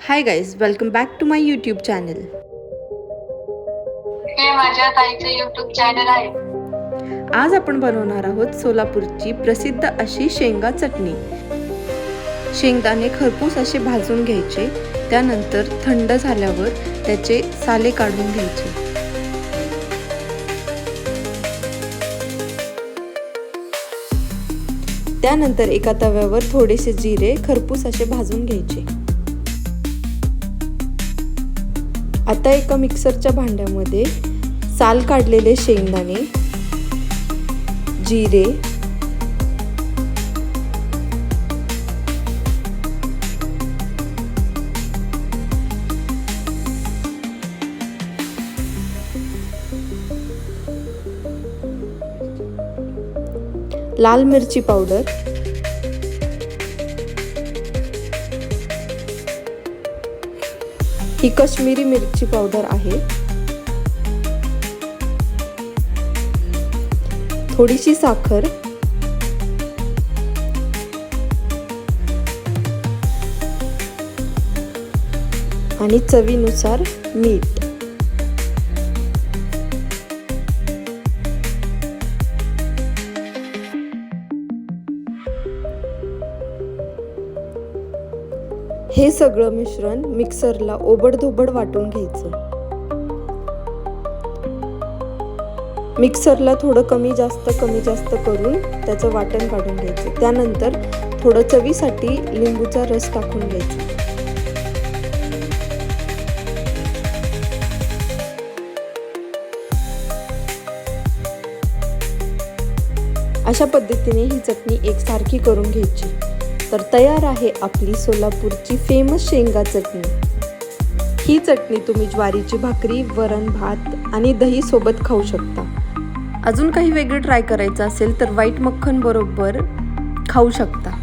High guys, welcome back to my YouTube channel. हे माझ्या ताईचे YouTube channel आहे. आज आपण बनवणार आहोत सोलापूरची प्रसिद्ध अशी शेंगा चटणी. शेंगदाणे खरपूस असे भाजून घ्यायचे, त्यानंतर थंड झाल्यावर त्याचे साले काढून घ्यायचे. त्यानंतर एका तव्यावर थोडेसे जिरे खरपूस असे भाजून घ्यायचे. आता एका मिक्सरच्या भांड्यामध्ये साल काढलेले शेंगदाणे, जिरे, लाल मिरची पावडर, ही काश्मीरी मिरची पावडर आहे, थोडीशी साखर, आणि चवीनुसार मीठ. हे सगळं मिश्रण मिक्सरला ओबडधोबड वाटून घ्यायचं. मिक्सरला थोडं कमी जास्त करून त्याचं वाटण काढून घ्यायचं. त्यानंतर थोडं चवीसाठी लिंबूचा रस टाकून घ्यायचा. अशा पद्धतीने ही चटणी एकसारखी करून घ्यायची. तर तयार आहे आपली सोलापूरची फेमस शेंगा चटणी. ही चटणी तुम्ही ज्वारीची भाकरी, वरण भात आणि दही सोबत खाऊ शकता. अजून काही वेगळं ट्राय करायचं असेल तर व्हाईट मक्खन बरोबर खाऊ शकता.